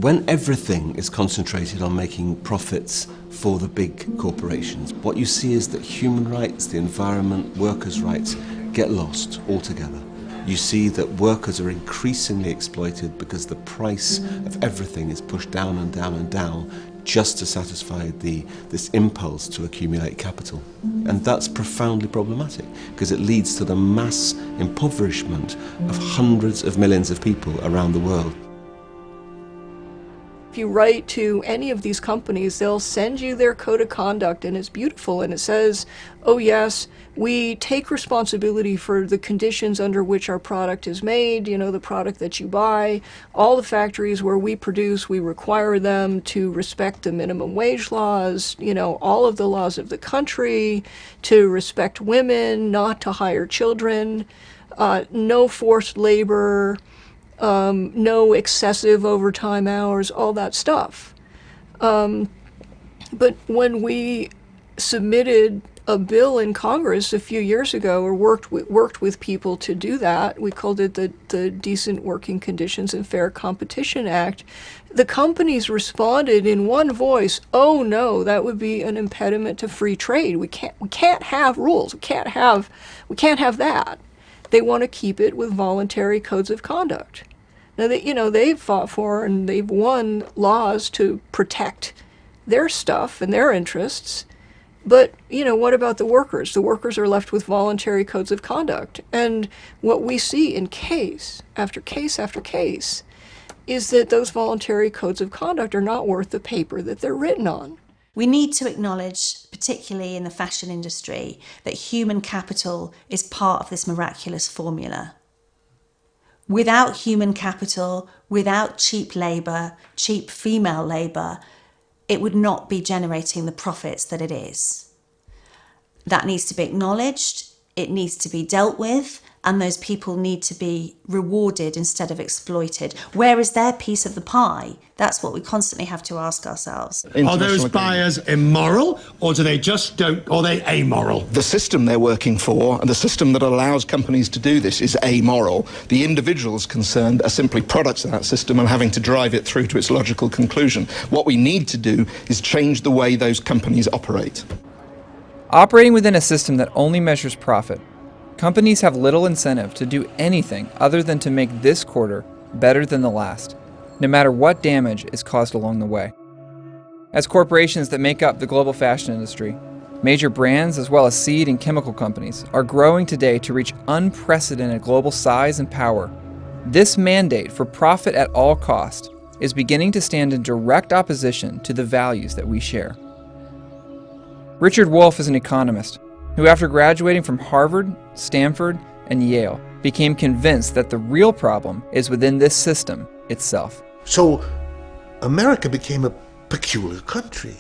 When everything is concentrated on making profits for the big corporations, what you see is that human rights, the environment, workers' rights get lost altogether. You see that workers are increasingly exploited because the price of everything is pushed down and down and down just to satisfy this impulse to accumulate capital. And that's profoundly problematic because it leads to the mass impoverishment of hundreds of millions of people around the world. If you write to any of these companies, they'll send you their code of conduct, and it's beautiful, and it says, oh yes, we take responsibility for the conditions under which our product is made, you know, the product that you buy. All the factories where we produce, we require them to respect the minimum wage laws, you know, all of the laws of the country, to respect women, not to hire children, no forced labor, no excessive overtime hours, all that stuff. But when we submitted a bill in Congress a few years ago, or worked with people to do that, we called it the Decent Working Conditions and Fair Competition Act, the companies responded in one voice, oh no, that would be an impediment to free trade. We can't have rules. We can't have that. They want to keep it with voluntary codes of conduct. Now, they've fought for and they've won laws to protect their stuff and their interests. But, what about the workers? The workers are left with voluntary codes of conduct. And what we see in case after case after case is that those voluntary codes of conduct are not worth the paper that they're written on. We need to acknowledge, particularly in the fashion industry, that human capital is part of this miraculous formula. Without human capital, without cheap labour, cheap female labour, it would not be generating the profits that it is. That needs to be acknowledged, it needs to be dealt with, and those people need to be rewarded instead of exploited. Where is their piece of the pie? That's what we constantly have to ask ourselves. Are those buyers immoral, or do they just don't, or are they amoral? The system they're working for, and the system that allows companies to do this, is amoral. The individuals concerned are simply products of that system and having to drive it through to its logical conclusion. What we need to do is change the way those companies operate. Operating within a system that only measures profit, companies have little incentive to do anything other than to make this quarter better than the last, no matter what damage is caused along the way. As corporations that make up the global fashion industry, major brands as well as seed and chemical companies are growing today to reach unprecedented global size and power. This mandate for profit at all cost is beginning to stand in direct opposition to the values that we share. Richard Wolff is an economist who, after graduating from Harvard, Stanford, and Yale, became convinced that the real problem is within this system itself. So America became a peculiar country.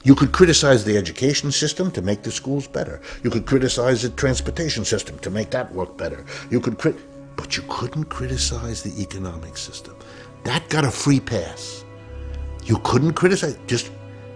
You could criticize the education system to make the schools better. You could criticize the transportation system to make that work better. But you couldn't criticize the economic system. That got a free pass. You couldn't criticize,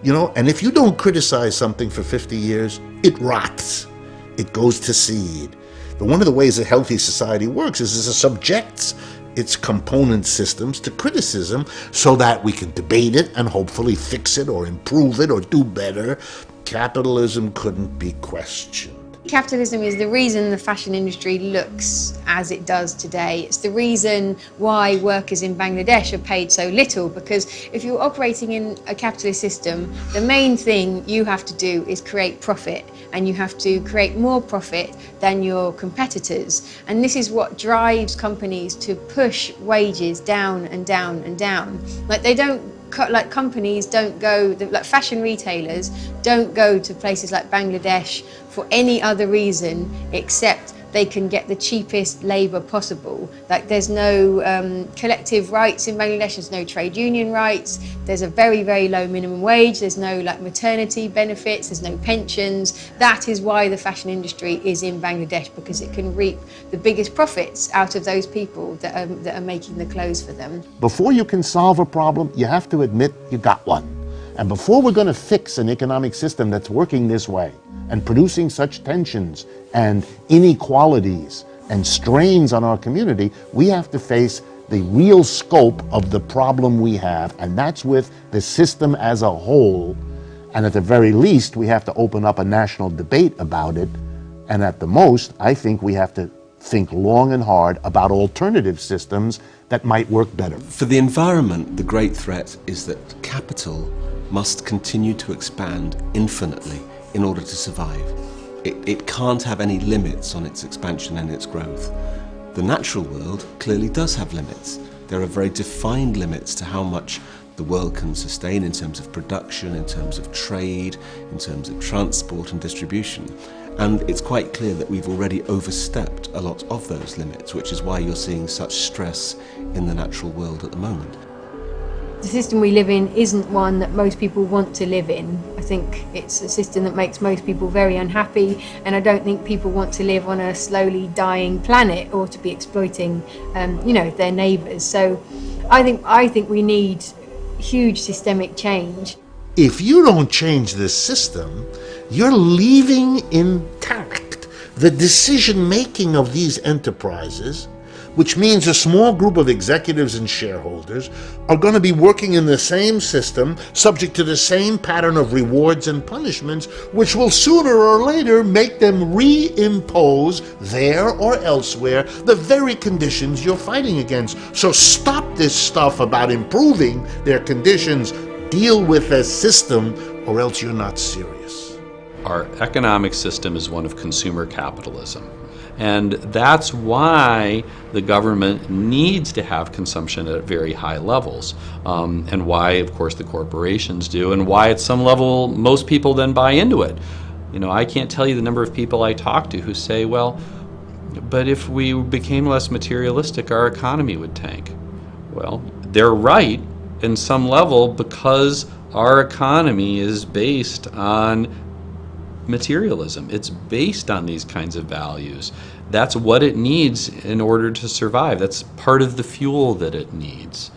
and if you don't criticize something for 50 years, it rots. It goes to seed. But one of the ways a healthy society works is it subjects its component systems to criticism so that we can debate it and hopefully fix it or improve it or do better. Capitalism couldn't be questioned. Capitalism is the reason the fashion industry looks as it does today. It's the reason why workers in Bangladesh are paid so little, because if you're operating in a capitalist system, the main thing you have to do is create profit, and you have to create more profit than your competitors. And this is what drives companies to push wages down and down and down. Companies don't go, like fashion retailers don't go to places like Bangladesh for any other reason except they can get the cheapest labour possible. Like, there's no collective rights in Bangladesh, there's no trade union rights, there's a very, very low minimum wage, there's no maternity benefits, there's no pensions. That is why the fashion industry is in Bangladesh, because it can reap the biggest profits out of those people that are making the clothes for them. Before you can solve a problem, you have to admit you got one. And before we're going to fix an economic system that's working this way and producing such tensions and inequalities and strains on our community, we have to face the real scope of the problem we have, and that's with the system as a whole. And at the very least, we have to open up a national debate about it. And at the most, I think we have to think long and hard about alternative systems that might work better. For the environment, the great threat is that capital must continue to expand infinitely in order to survive. It can't have any limits on its expansion and its growth. The natural world clearly does have limits. There are very defined limits to how much the world can sustain in terms of production, in terms of trade, in terms of transport and distribution. And it's quite clear that we've already overstepped a lot of those limits, which is why you're seeing such stress in the natural world at the moment. The system we live in isn't one that most people want to live in. I think it's a system that makes most people very unhappy, and I don't think people want to live on a slowly dying planet or to be exploiting, their neighbours. So I think we need huge systemic change. If you don't change this system, you're leaving intact the decision-making of these enterprises, which means a small group of executives and shareholders are going to be working in the same system, subject to the same pattern of rewards and punishments, which will sooner or later make them reimpose there or elsewhere the very conditions you're fighting against. So stop this stuff about improving their conditions. Deal with the system, or else you're not serious. Our economic system is one of consumer capitalism. And that's why the government needs to have consumption at very high levels, and why, of course, the corporations do, and why at some level most people then buy into it. I can't tell you the number of people I talk to who say, well, but if we became less materialistic, our economy would tank. Well, they're right in some level, because our economy is based on materialism. It's based on these kinds of values. That's what it needs in order to survive. That's part of the fuel that it needs.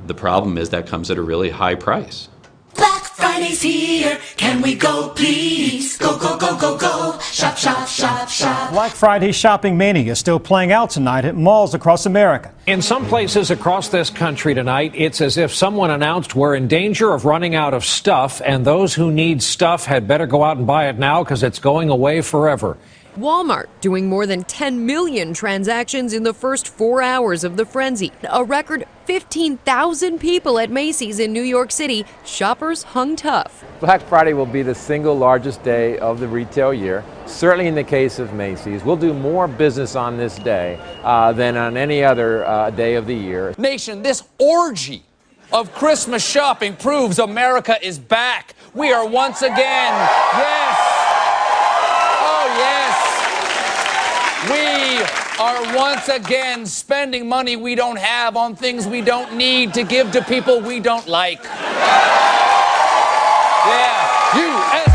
The problem is that comes at a really high price. Black Friday's here. Can we go, please? Go, go, go, go, go. Shop, shop, shop, shop. Black Friday shopping mania is still playing out tonight at malls across America. In some places across this country tonight, it's as if someone announced we're in danger of running out of stuff, and those who need stuff had better go out and buy it now because it's going away forever. Walmart doing more than 10 million transactions in the first 4 hours of the frenzy. A record 15,000 people at Macy's in New York City. Shoppers hung tough. Black Friday will be the single largest day of the retail year. Certainly in the case of Macy's, we'll do more business on this day than on any other day of the year. Nation, this orgy of Christmas shopping proves America is back. We are once again, yes. We are once again spending money we don't have on things we don't need to give to people we don't like. Yeah, U.S.